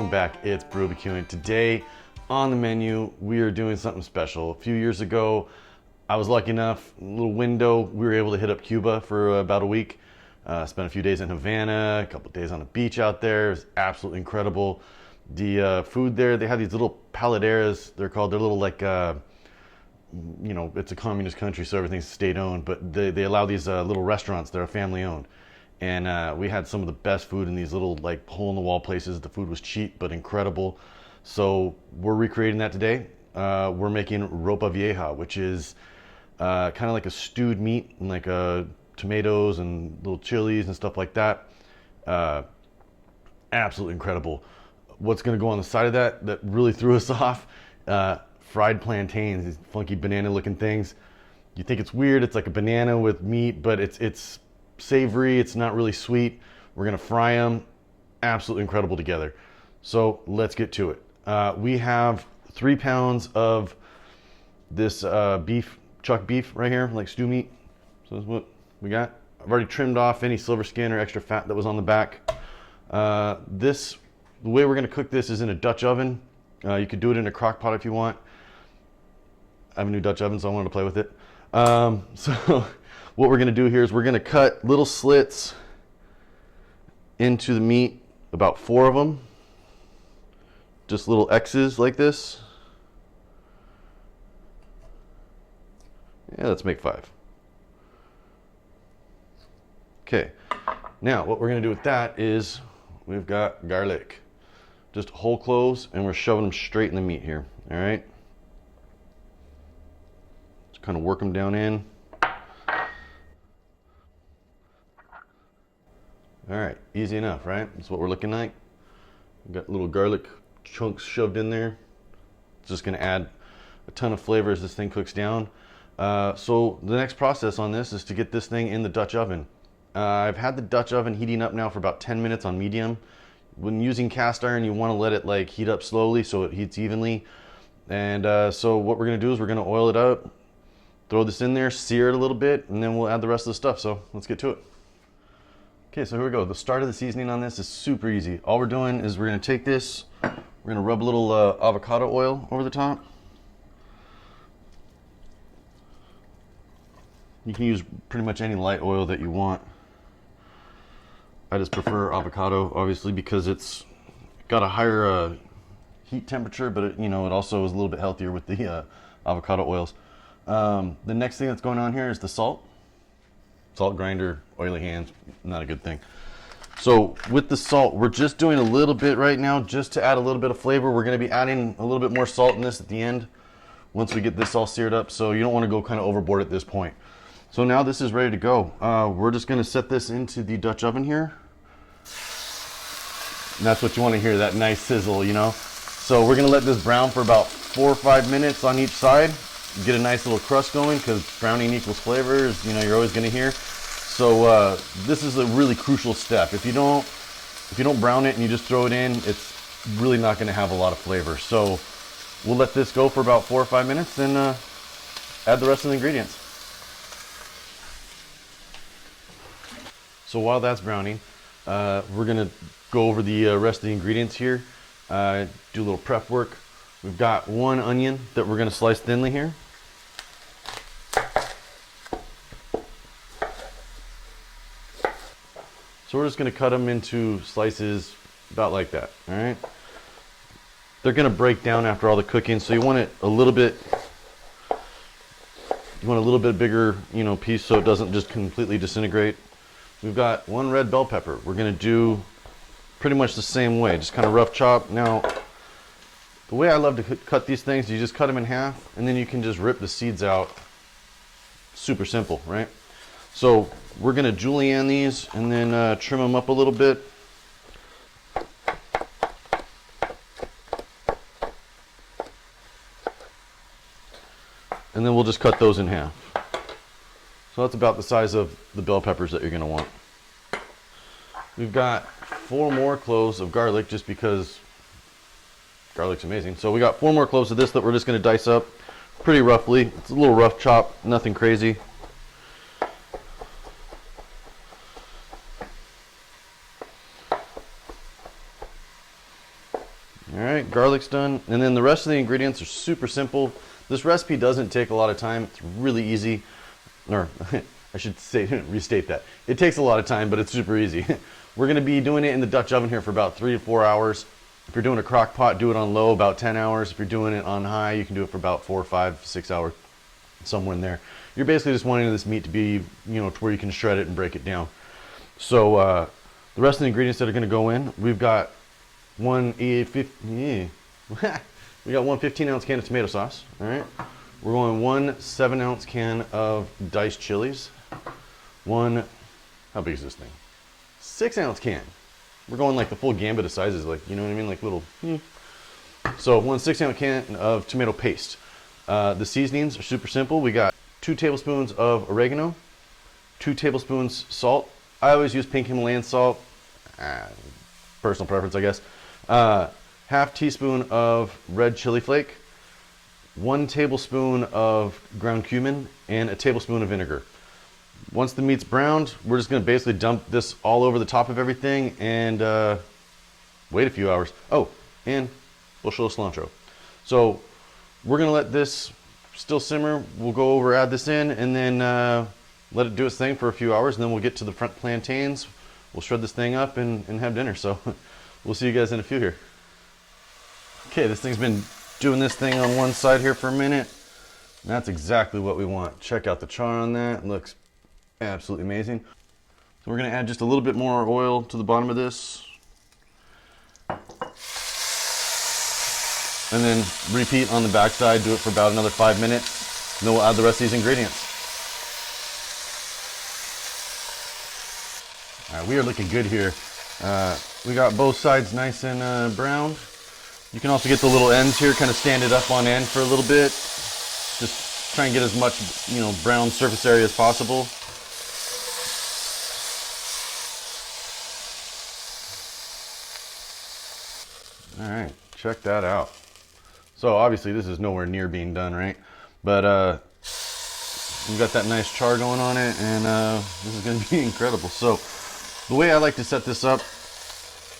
welcome back. It's BBQ, and today on the menu we are doing something special. A few years ago, I was lucky enough, a little window, we were able to hit up Cuba for about a week. Spent a few days in Havana, a couple days on the beach out there. It was absolutely incredible. The food there, they have these little paladeras. They're called. They're little like, you know, it's a communist country, so everything's state-owned. But they allow these little restaurants that are family-owned. And we had some of the best food in these little like hole-in-the-wall places. The food was cheap but incredible. So we're recreating that today. We're making Ropa Vieja, which is kind of like a stewed meat and like tomatoes and little chilies and stuff like that. Absolutely incredible. What's going to go on the side of that really threw us off? Fried plantains, these funky banana-looking things. You think it's weird? It's like a banana with meat, but it's savory. It's not really sweet. We're going to fry them. Absolutely incredible together. So let's get to it. We have 3 pounds of this chuck beef right here, like stew meat. So this is what we got. I've already trimmed off any silver skin or extra fat that was on the back. The way we're going to cook this is in a Dutch oven. You could do it in a crock pot if you want. I have a new Dutch oven, so I wanted to play with it. So what we're going to do here is we're going to cut little slits into the meat, about 4 of them. Just little X's like this. Yeah, let's make 5. Okay, now what we're going to do with that is we've got garlic. Just whole cloves, and we're shoving them straight in the meat here. All right. Just kind of work them down in. All right, easy enough, right? That's what we're looking like. We've got little garlic chunks shoved in there. It's just going to add a ton of flavor as this thing cooks down. So the next process on this is to get this thing in the Dutch oven. I've had the Dutch oven heating up now for about 10 minutes on medium. When using cast iron, you want to let it like heat up slowly so it heats evenly. And so what we're going to do is we're going to oil it up, throw this in there, sear it a little bit, and then we'll add the rest of the stuff. So let's get to it. Okay, so here we go. The start of the seasoning on this is super easy. All we're doing is we're going to take this, we're going to rub a little avocado oil over the top. You can use pretty much any light oil that you want. I just prefer avocado, obviously, because it's got a higher heat temperature, but it, you know, it also is a little bit healthier with the avocado oils. The next thing that's going on here is the salt. Salt grinder, oily hands, not a good thing. So with the salt, we're just doing a little bit right now just to add a little bit of flavor. We're going to be adding a little bit more salt in this at the end once we get this all seared up, so you don't want to go kind of overboard at this point. So now this is ready to go. We're just going to set this into the Dutch oven here. And that's what you want to hear, that nice sizzle, you know. So we're going to let this brown for about 4 or 5 minutes on each side. Get a nice little crust going, because browning equals flavors, you know, you're always going to hear. So this is a really crucial step. If you don't brown it and you just throw it in, it's really not going to have a lot of flavor. So we'll let this go for about 4 or 5 minutes and add the rest of the ingredients. So while that's browning, we're going to go over the rest of the ingredients here, do a little prep work. We've got 1 onion that we're going to slice thinly here. So we're just going to cut them into slices about like that, all right? They're going to break down after all the cooking, so you want it a little bit, bigger, you know, piece so it doesn't just completely disintegrate. We've got 1 red bell pepper. We're going to do pretty much the same way, just kind of rough chop. Now, the way I love to cut these things, you just cut them in half, and then you can just rip the seeds out. Super simple, right? So we're going to julienne these and then trim them up a little bit. And then we'll just cut those in half. So that's about the size of the bell peppers that you're going to want. We've got 4 more cloves of garlic, just because garlic's amazing. So we got 4 more cloves of this that we're just going to dice up pretty roughly. It's a little rough chop, nothing crazy. All right, garlic's done. And then the rest of the ingredients are super simple. This recipe doesn't take a lot of time. It's really easy. Or I should say, restate that. It takes a lot of time, but it's super easy. We're gonna be doing it in the Dutch oven here for about 3 to 4 hours. If you're doing a crock pot, do it on low, about 10 hours. If you're doing it on high, you can do it for about 4, 5, 6 hours, somewhere in there. You're basically just wanting this meat to be, to where you can shred it and break it down. So the rest of the ingredients that are gonna go in, we've got we got one 15-ounce can of tomato sauce. All right, we're going 1 7-ounce can of diced chilies. How big is this thing? 6-ounce can. We're going like the full gambit of sizes, like, you know what I mean, like little. So 1 6-ounce can of tomato paste. The seasonings are super simple. We got 2 tablespoons of oregano, 2 tablespoons salt. I always use pink Himalayan salt. Personal preference, I guess. Half teaspoon of red chili flake, 1 tablespoon of ground cumin, and a tablespoon of vinegar. Once the meat's browned, we're just gonna basically dump this all over the top of everything and wait a few hours. Oh, and bushel of cilantro. So we're gonna let this still simmer. We'll go over, add this in, and then let it do its thing for a few hours, and then we'll get to the front plantains. We'll shred this thing up and have dinner. So we'll see you guys in a few here. Okay, this thing's been doing this thing on one side here for a minute. And that's exactly what we want. Check out the char on that. It looks absolutely amazing. So we're gonna add just a little bit more oil to the bottom of this. And then repeat on the back side, do it for about another 5 minutes. And then we'll add the rest of these ingredients. All right, we are looking good here. We got both sides nice and browned. You can also get the little ends here, kind of stand it up on end for a little bit. Just try and get as much, brown surface area as possible. All right, check that out. So obviously this is nowhere near being done, right? But we've got that nice char going on it, and this is gonna be incredible. So the way I like to set this up,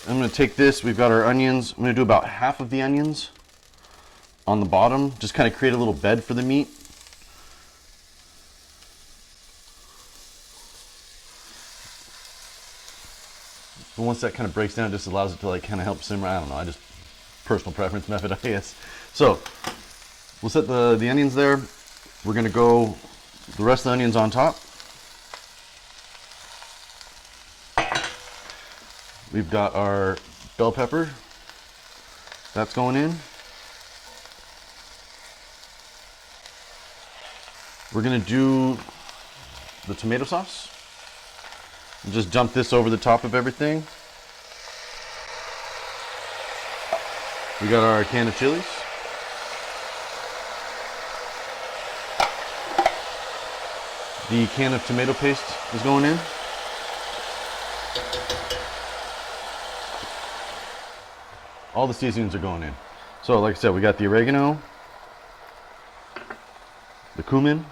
I'm gonna take this, we've got our onions. I'm gonna do about half of the onions on the bottom, just kind of create a little bed for the meat. But once that kind of breaks down, it just allows it to like kind of help simmer. I don't know, I just, personal preference method, I guess. So we'll set the onions there. We're gonna go the rest of the onions on top. We've got our bell pepper. That's going in. We're gonna do the tomato sauce. Just dump this over the top of everything. We got our can of chilies. The can of tomato paste is going in. All the seasonings are going in. So like I said, we got the oregano, the cumin,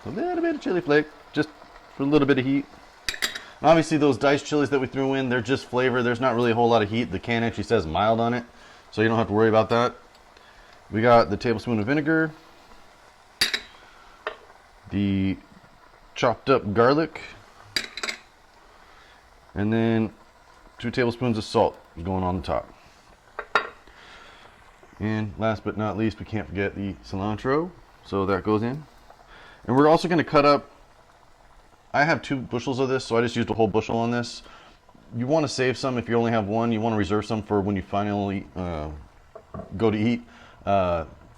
a little bit of chili flake, just for a little bit of heat. And obviously those diced chilies that we threw in, they're just flavor. There's not really a whole lot of heat. The can actually says mild on it, so you don't have to worry about that. We got the tablespoon of vinegar, the chopped up garlic, and then 2 tablespoons of salt going on the top. And last but not least, we can't forget the cilantro, so that goes in. And we're also going to cut up, I have 2 bushels of this, so I just used a whole bushel on this. You want to save some if you only have one. You want to reserve some for when you finally go to eat.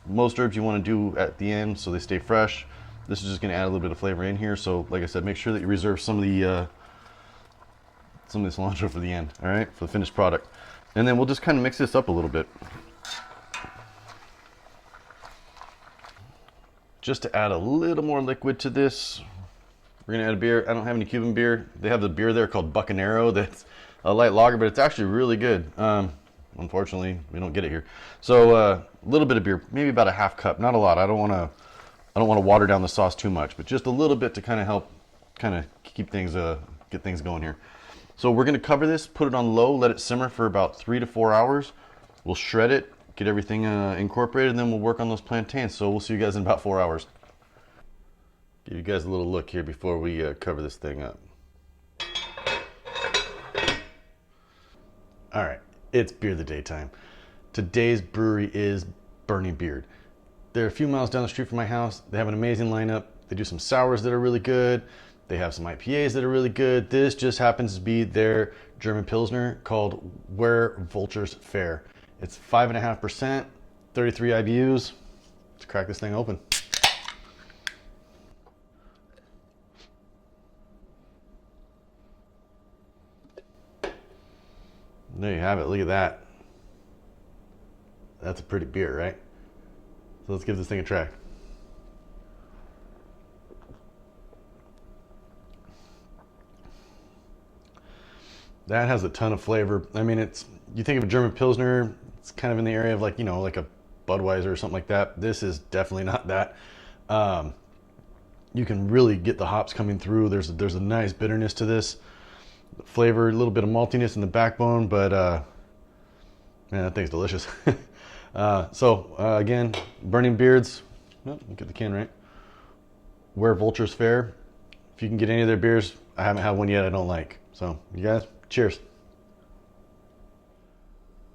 Most herbs you want to do at the end so they stay fresh. This is just going to add a little bit of flavor in here. So like I said, make sure that you reserve some of the cilantro for the end, all right, for the finished product. And then we'll just kind of mix this up a little bit. Just to add a little more liquid to this, we're gonna add a beer. I don't have any Cuban beer. They have the beer there called Bucanero that's a light lager, but it's actually really good. Unfortunately, we don't get it here. So a little bit of beer, maybe about a half cup, not a lot. I don't want to water down the sauce too much, but just a little bit to kind of help, kind of keep things, get things going here. So we're gonna cover this, put it on low, let it simmer for about 3 to 4 hours. We'll shred it, get everything incorporated, and then we'll work on those plantains. So we'll see you guys in about 4 hours. Give you guys a little look here before we cover this thing up. All right, it's beer of the day time. Today's brewery is Burning Beard. They're a few miles down the street from my house. They have an amazing lineup. They do some sours that are really good. They have some IPAs that are really good. This just happens to be their German Pilsner called Where Vultures Fare. It's 5.5%, 33 IBUs. Let's crack this thing open. There you have it. Look at that. That's a pretty beer, right? So let's give this thing a try. That has a ton of flavor. I mean, you think of a German Pilsner, it's kind of in the area of like, you know, like a Budweiser or something like that. This is definitely not that. You can really get the hops coming through. There's a nice bitterness to this. The flavor, a little bit of maltiness in the backbone, but man, that thing's delicious. Again, Burning Beards. Oh, get the can right. Where Vultures Fare. If you can get any of their beers, I haven't had one yet I don't like. So, you guys, cheers.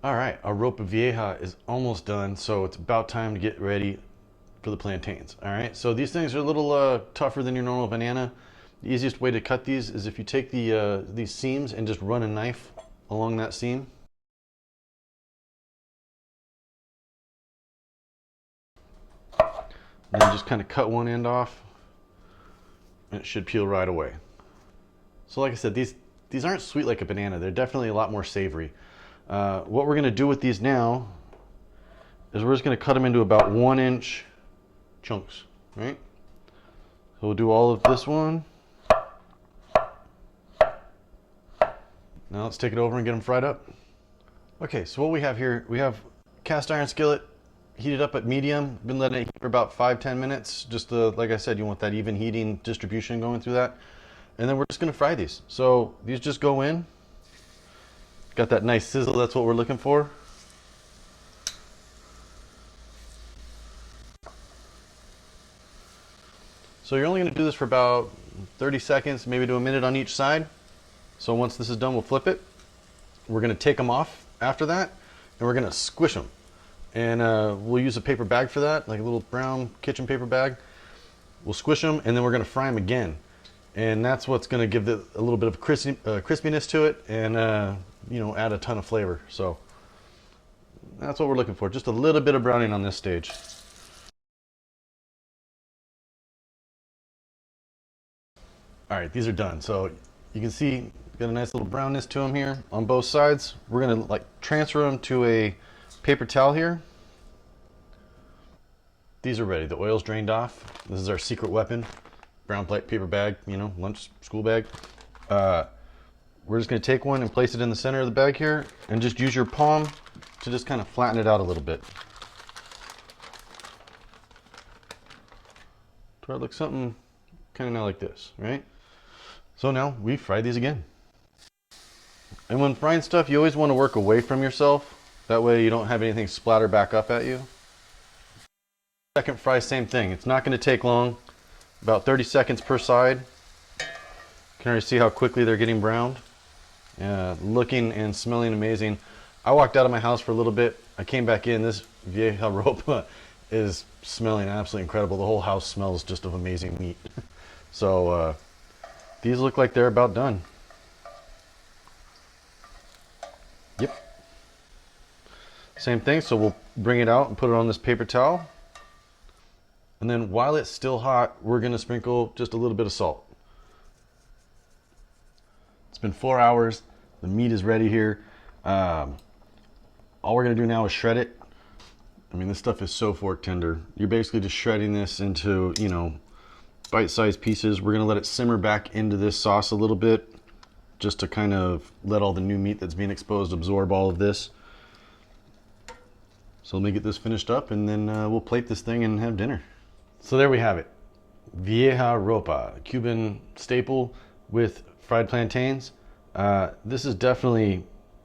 All right, our Ropa Vieja is almost done, so it's about time to get ready for the plantains. All right, so these things are a little tougher than your normal banana. The easiest way to cut these is if you take these seams and just run a knife along that seam. And then just kind of cut one end off, and it should peel right away. So like I said, these aren't sweet like a banana. They're definitely a lot more savory. What we're going to do with these now is we're just going to cut them into about 1-inch chunks, right? So we'll do all of this one. Now let's take it over and get them fried up. Okay, so what we have here, we have cast iron skillet heated up at medium. Been letting it heat for about 5-10 minutes. Just like I said, you want that even heating distribution going through that. And then we're just gonna fry these. So these just go in. Got that nice sizzle, that's what we're looking for. So you're only gonna do this for about 30 seconds, maybe to a minute on each side. So once this is done, we'll flip it. We're gonna take them off after that, and we're gonna squish them. And we'll use a paper bag for that, like a little brown kitchen paper bag. We'll squish them, and then we're gonna fry them again. And that's what's gonna give it a little bit of crispiness to it, and you know, add a ton of flavor. So that's what we're looking for, just a little bit of browning on this stage. All right, these are done. So you can see, got a nice little brownness to them here on both sides. We're gonna like transfer them to a paper towel here. These are ready. The oil's drained off. This is our secret weapon. Brown plate paper bag, you know, lunch, school bag. We're just gonna take one and place it in the center of the bag here, and just use your palm to just kind of flatten it out a little bit. Try to look something kind of now like this, right? So now we fry these again. And when frying stuff, you always want to work away from yourself. That way you don't have anything splatter back up at you. Second fry, same thing. It's not going to take long, about 30 seconds per side. You can already see how quickly they're getting browned. Looking and smelling amazing. I walked out of my house for a little bit. I came back in. This Vieja Ropa is smelling absolutely incredible. The whole house smells just of amazing meat. So these look like they're about done. Yep. Same thing, so we'll bring it out and put it on this paper towel. And then while it's still hot, we're gonna sprinkle just a little bit of salt. It's been 4 hours. The meat is ready here. All we're gonna do now is shred it. I mean, this stuff is so fork tender. You're basically just shredding this into, you know, bite-sized pieces. We're gonna let it simmer back into this sauce a little bit, just to kind of let all the new meat that's being exposed absorb all of this. So let me get this finished up, and then we'll plate this thing and have dinner. So there we have it. Vieja Ropa, Cuban staple with fried plantains. This is definitely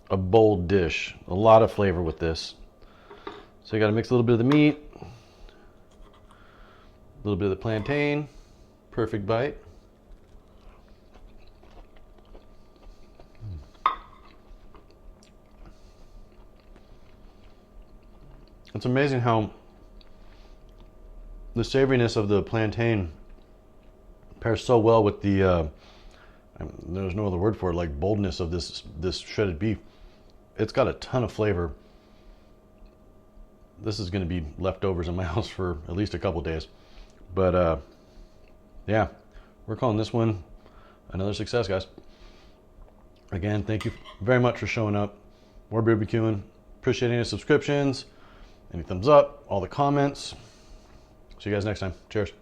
a bold dish. A lot of flavor with this. So you got to mix a little bit of the meat, a little bit of the plantain. Perfect bite. It's amazing how the savoriness of the plantain pairs so well with the there's no other word for it, like boldness of this shredded beef. It's got a ton of flavor. This is going to be leftovers in my house for at least a couple days. But yeah, we're calling this one another success, guys. Again, thank you very much for showing up. More BBQing. Appreciate any subscriptions, any thumbs up, all the comments. See you guys next time. Cheers.